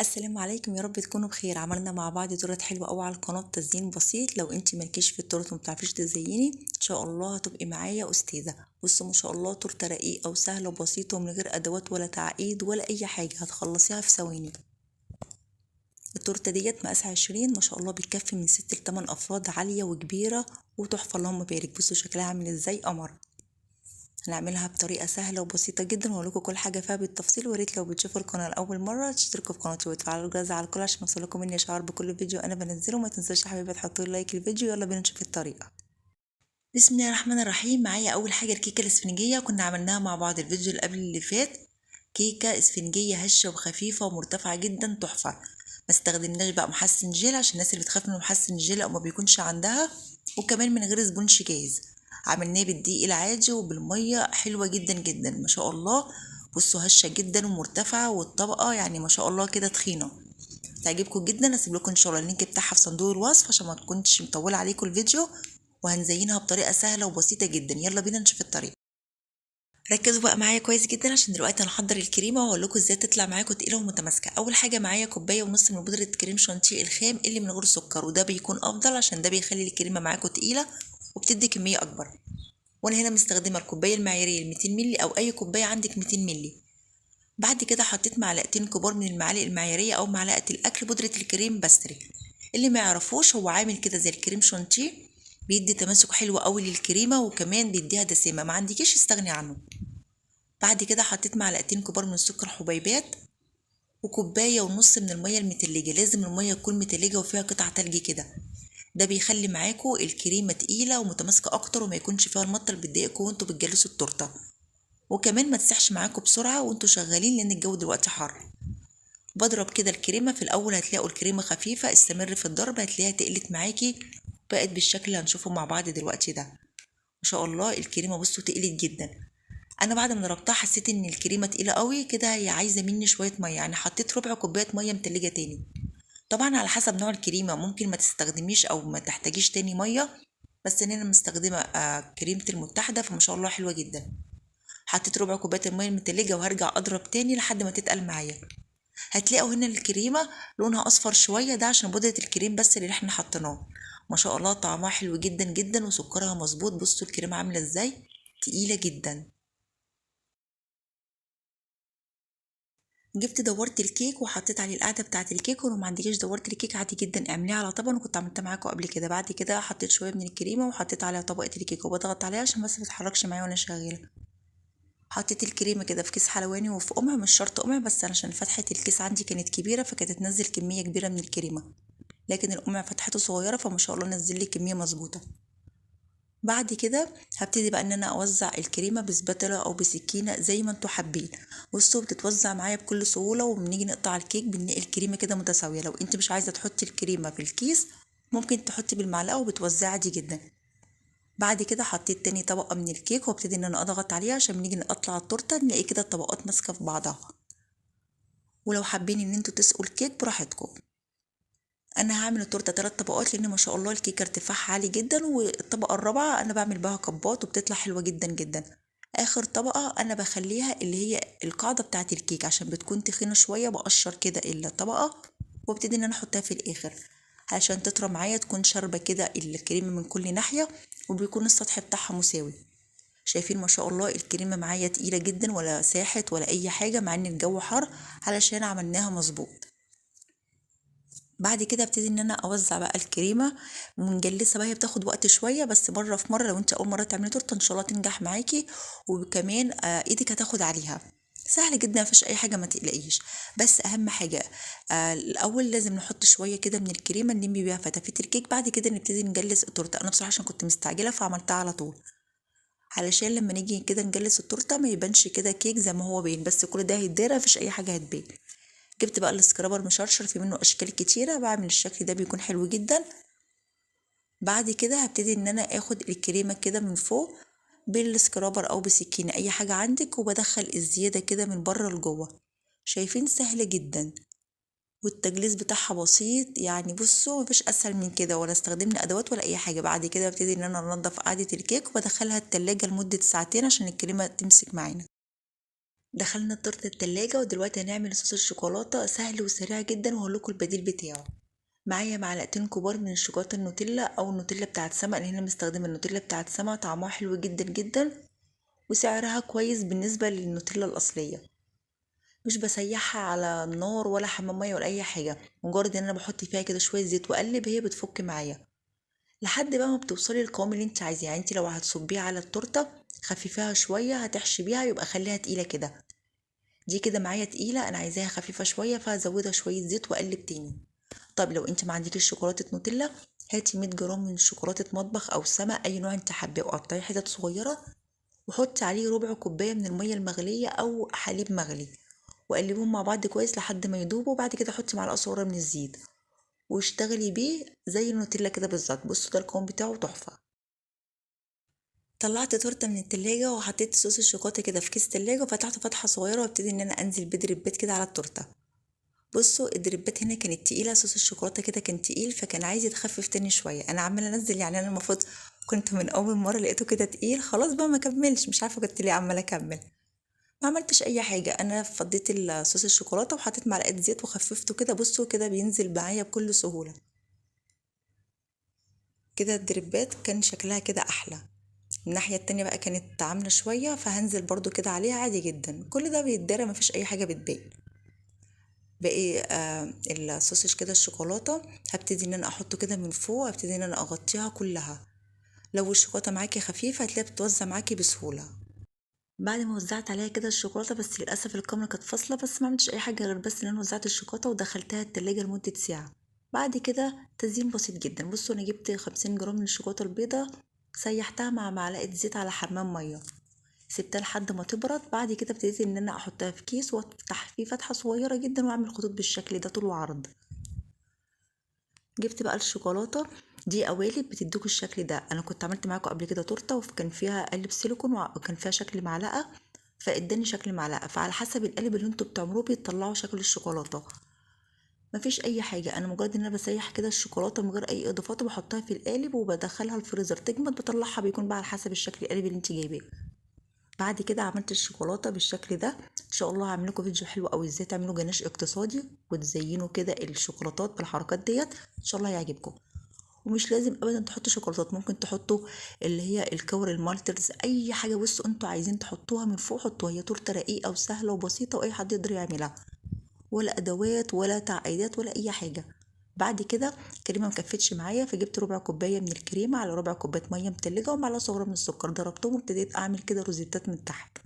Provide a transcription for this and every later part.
السلام عليكم، يا رب تكونوا بخير. عملنا مع بعض تورت حلوه قوي على القناه، تزيين بسيط. لو انت مالكيش في التورت وما بتعرفيش تزيني ان شاء الله هتبقي معايا استاذه. بصوا ما شاء الله، تورته رقيقه وسهله وبسيطه ومن غير ادوات ولا تعقيد ولا اي حاجه، هتخلصيها في ثواني. التورته ديت مقاسها 20، ما شاء الله بتكفي من 6 ل8 افراد، عاليه وكبيره وتحفه اللهم بارك. بصوا شكلها عامل ازاي، قمر. هنعملها بطريقه سهله وبسيطه جدا، واقول لكم كل حاجه فيها بالتفصيل. وريت لو بتشوفوا القناه لاول مره تشتركوا في قناتي وتفعلوا الجرس على الكل عشان يوصلكم مني اشعار بكل فيديو انا بنزله. وما تنسوش يا حبايبي تحطوا لي لايك الفيديو. يلا بينا نشوف الطريقه. بسم الله الرحمن الرحيم. معايا اول حاجه الكيكه الاسفنجيه، كنا عملناها مع بعض الفيديو اللي قبل اللي فات. كيكه اسفنجيه هشه وخفيفه ومرتفعه جدا، تحفه. ما استخدمناش بقى محسن جيل عشان الناس اللي بتخاف من محسن الجيل او ما بيكونش عندها، وكمان من غير سبونج جاهز. عملناه بالدقيق العادي وبالميه، حلوه جدا جدا ما شاء الله. بصوا هشه جدا ومرتفعه، والطبقه يعني ما شاء الله كده تخينه. تعجبكم جدا. اسيب لكم ان شاء الله اللينك بتاعها في صندوق الوصف عشان ما تكونش مطوله عليكم الفيديو. وهنزينها بطريقه سهله وبسيطه جدا. يلا بينا نشوف الطريقه. ركزوا بقى معايا كويس جدا عشان دلوقتي هنحضر الكريمه واقول لكم ازاي تطلع معاكم تقيله ومتماسكه. اول حاجه معايا كوبايه ونص من بودره كريم شانتيه الخام اللي من غير سكر، وده بيكون افضل عشان ده بيخلي الكريمه معاكم تقيله وبتدي كميه اكبر. وانا هنا مستخدمه الكوبايه المعياريه ال 200 مللي او اي كوبايه عندك 200 مللي. بعد كده حطيت معلقتين كبار من المعالق المعياريه او معلقه الاكل بودره الكريم باستري. اللي ما يعرفوش هو عامل كده زي الكريم شانتيه، بيدي تماسك حلو قوي للكريمه وكمان بيديها دسامه، ما عندكيش استغني عنه. بعد كده حطيت معلقتين كبار من السكر حبيبات، وكوبايه ونص من الميه المتلجه. لازم الميه تكون متلجه وفيها قطع تلج كده، ده بيخلي معاكوا الكريمه تقيله ومتماسكه اكتر وما يكونش فيها المطه اللي بتضايقكوا وانتوا بتجلسوا التورته. وكمان ما تسحش معاكوا بسرعه وانتوا شغالين لان الجو دلوقتي حر. بضرب كده الكريمه. في الاول هتلاقوا الكريمه خفيفه، استمر في الضرب هتلاقيها تقلت معاكي، بقت بالشكل اللي هنشوفه مع بعض دلوقتي ده. ما شاء الله الكريمه بصوا تقلت جدا. انا بعد ما ضربتها حسيت ان الكريمه تقيله قوي كده، هي عايزه مني شويه ميه، يعني حطيت ربع كوبايه ميه متلجه تاني. طبعا على حسب نوع الكريمه ممكن ما تستخدميش او ما تحتاجيش تاني ميه، بس ان انا مستخدمه كريمه المتحده فما شاء الله حلوه جدا. حطيت ربع كوبايه الميه المتلجه وهرجع اضرب تاني لحد ما تتقل معايا. هتلاقوا هنا الكريمه لونها اصفر شويه، ده عشان بودره الكريم بس اللي احنا حطيناه. ما شاء الله طعمها حلو جدا جدا وسكرها مظبوط. بصوا الكريمه عامله ازاي، تقيله جدا. جبت دورت الكيك وحطيت عليه القاعده بتاعه الكيك، ولو ما عندكيش دورت الكيك عادي جدا اعمليه على طبق، انا كنت عملتها معاكم قبل كده. بعد كده حطيت شويه من الكريمه وحطيت عليها طبقه الكيك وبضغط عليها عشان بس ما تتحركش معايا وانا شغاله. حطيت الكريمه كده في كيس حلواني وفي قمع، مش شرط قمع، بس عشان فتحه الكيس عندي كانت كبيره فكانت تنزل كميه كبيره من الكريمه، لكن القمع فتحته صغيره فما شاء الله نزل لي كميه مظبوطه. بعد كده هبتدي بقى ان انا اوزع الكريمه بسباتولا او بسكينه زي ما انتوا حابين. بصوا بتتوزع معايا بكل سهوله، وبنيجي نقطع الكيك بنلاقي الكريمه كده متساويه. لو انت مش عايزه تحطي الكريمه في الكيس ممكن تحطي بالمعلقه وبتوزعي عادي جدا. بعد كده حطيت تاني طبقه من الكيك وابتدي ان انا اضغط عليها عشان بنيجي نقطع التورته نلاقي كده الطبقات ماسكه في بعضها. ولو حابين ان انتوا تسقوا الكيك براحتكم. انا هعمل التورته 3 طبقات لان ما شاء الله الكيكه ارتفاعها عالي جدا، والطبقه الرابعه انا بعمل بها كبات وبتطلع حلوه جدا جدا. اخر طبقه انا بخليها اللي هي القاعده بتاعه الكيك عشان بتكون تخينه شويه، بقشر كده الطبقه وابتدي ان انا احطها في الاخر عشان تطرى معايا، تكون شاربه كده الكريمه من كل ناحيه وبيكون السطح بتاعها مساوي. شايفين ما شاء الله الكريمه معايا تقيله جدا ولا ساحت ولا اي حاجه مع ان الجو حر، علشان عملناها مظبوط. بعد كده ابتدي ان انا اوزع بقى الكريمه ومجلسه بقى، هي بتاخد وقت شويه بس مره في مره. لو انت اول مره تعملي تورته ان شاء الله تنجح معاكي، وكمان ايدك هتاخد عليها. سهل جدا مفيش اي حاجه ما تقلقيش. بس اهم حاجه الاول لازم نحط شويه كده من الكريمه نلمي بيها فتافيت الكيك، بعد كده نبتدي نجلس التورته. انا بصراحه عشان كنت مستعجله فعملتها على طول، علشان لما نيجي كده نجلس التورته ما يبانش كده كيك زي ما هو باين، بس كل ده هيتدارى مفيش اي حاجه هتبان. جبت بقى السكرابر مشرشر في منه اشكال كتيره، بعمل الشكل ده بيكون حلو جدا. بعد كده هبتدي ان انا اخد الكريمه كده من فوق بالسكرابر او بسكينه اي حاجه عندك، وبدخل الزياده كده من بره لجوه. شايفين سهله جدا والتجليس بتاعها بسيط، يعني بصوا مفيش اسهل من كده، ولا استخدمنا ادوات ولا اي حاجه. بعد كده ببتدي ان انا انضف قاعده الكيك وبدخلها التلاجة لمده ساعتين عشان الكريمه تمسك معانا. دخلنا التورته التلاجة، ودلوقتي هنعمل صوص الشوكولاته سهل وسريع جدا، وهقولكوا البديل بتاعه. معايا معلقتين كبار من الشوكولاته النوتيلا او النوتيلا بتاعت سما، لان هنا مستخدمه النوتيلا بتاعت سما، طعمها حلو جدا جدا وسعرها كويس بالنسبه للنوتيلا الاصليه. مش بسيحها على النار ولا حمام ميه ولا اي حاجه، مجرد ان انا بحط فيها كده شويه زيت واقلب هي بتفك معايا لحد بقى ما بتوصلي للقوام اللي انت عايزاه. يعني انت لو هتصبيها على التورته خففيها شويه، هتحشي بيها يبقى خليها تقيله كده. دي كده معايا تقيله، انا عايزاها خفيفه شويه فهزودها شويه زيت واقلب تاني. طب لو انت ما عندكيش شوكولاته نوتيلا، هاتي 100 جرام من شوكولاته مطبخ او سما، اي نوع انت حباه، وقطعيه حتت صغيره وحطي عليه ربع كوبايه من الميه المغليه او حليب مغلي، وقلبيهم مع بعض كويس لحد ما يدوبوا. وبعد كده حطي معلقه صغيره من الزيت واشتغلي بيه زي النوتيلا كده بالظبط. بصوا ده القوام بتاعه تحفه. طلعت تورته من التلاجة وحطيت صوص الشوكولاته كده في كيس تلاجة، وفتحته فتحه صغيره وابتدي ان انا انزل بدربات كده على التورته. بصوا الدربات هنا كانت تقيله، صوص الشوكولاته كده كان تقيل فكان عايز يتخفف تاني شويه. انا عماله انزل، يعني انا المفروض كنت من اول مره لقيته كده تقيل خلاص بقى ما كملش، مش عارفه كنت ليه عماله اكمل. ما عملتش اي حاجه، انا فضيت صوص الشوكولاته وحطيت معلقه زيت وخففته كده. بصوا كده بينزل معايا بكل سهوله. كده الدربات كان شكلها كده احلى. الناحيه التانية بقى كانت عامله شويه، فهنزل برضو كده عليها عادي جدا. كل ده بيتدرى، مفيش اي حاجه بتبان. باقي الصوص كده الشوكولاته هبتدي ان انا احطه كده من فوق، هبتدي ان انا اغطيها كلها. لو الشوكولاته معاكي خفيفه هتلاقيها بتوزع معاكي بسهوله. بعد ما وزعت عليها كده الشوكولاته، بس للاسف الكاميرا كانت فاصله، بس ما عملتش اي حاجه غير بس ان انا وزعت الشوكولاته ودخلتها التلاجة لمده ساعه. بعد كده تزيين بسيط جدا. بصوا انا جبت 50 جرام من الشوكولاته البيضاء، سيحتها مع معلقه زيت على حمام ميه، سبتها لحد ما تبرد. بعد كده ابتديت ان انا احطها في كيس وافتح فيه فتحه صغيره جدا واعمل خطوط بالشكل ده طول وعرض. جبت بقى الشوكولاته دي قوالب بتدوك الشكل ده. انا كنت عملت معاكم قبل كده تورته وكان فيها قالب سيليكون وكان فيها شكل معلقه، فاداني شكل معلقه. فعلى حسب القالب اللي انتوا بتعملوه بيطلعوا شكل الشوكولاته. مفيش اي حاجه، انا مجرد ان انا بسيح كده الشوكولاته من غير اي اضافات وبحطها في القالب وبدخلها الفريزر تجمد، بطلعها بيكون بقى على حسب الشكل القالب اللي انت جايباه. بعد كده عملت الشوكولاته بالشكل ده. ان شاء الله هعمل لكم فيديو حلو قوي ازاي تعملوا جناش اقتصادي وتزينوا كده الشوكولاتات بالحركات ديت، ان شاء الله هيعجبكم. ومش لازم ابدا تحطوا شوكولاتات، ممكن تحطوا اللي هي الكور المالترز، اي حاجه بصوا انتوا عايزين تحطوها من فوق حطوها. هي تورته رقيقه وسهله وبسيطه واي حد يقدر يعملها، ولا ادوات ولا تعقيدات ولا اي حاجه. بعد كده الكريمه مكفتش معايا، فجبت ربع كوبايه من الكريمه على ربع كوبايه ميه متلجه ومعلقه صغيره من السكر، ضربتهم وابتديت اعمل كده روزيتات من تحت.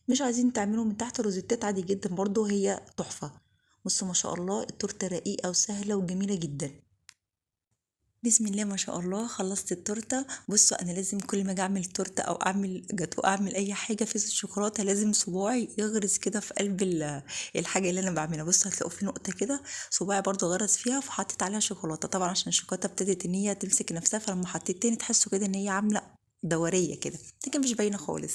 مش عايزين تعملوا من تحت روزيتات عادي جدا برضو هي تحفه. بصوا ما شاء الله التورته رقيقه وسهله وجميله جدا. بسم الله ما شاء الله خلصت التورته. بصوا انا لازم كل ما اجي اعمل تورته او اعمل جاتو اعمل اي حاجه في الشوكولاته لازم صباعي يغرز كده في قلب الحاجه اللي انا بعملها. بصوا هتلاقوا في نقطه كده صباعي برضو غرز فيها، فحطيت عليها شوكولاته طبعا عشان الشوكولاته ابتدت ان هي تمسك نفسها، فلما حطيت تاني تحسوا كده ان هي عامله دوريه كده، لكن مش باينه خالص.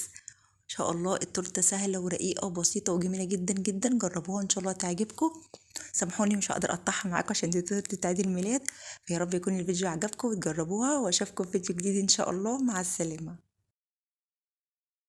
ان شاء الله التورته سهله ورقيقه وبسيطه وجميله جدا جدا، جربوها ان شاء الله تعجبكم. سامحوني مش هقدر اقطعها معاكم عشان دي تورته عيد الميلاد. فيا رب يكون الفيديو عجبكم وتجربوها، واشوفكم في فيديو جديد ان شاء الله. مع السلامه.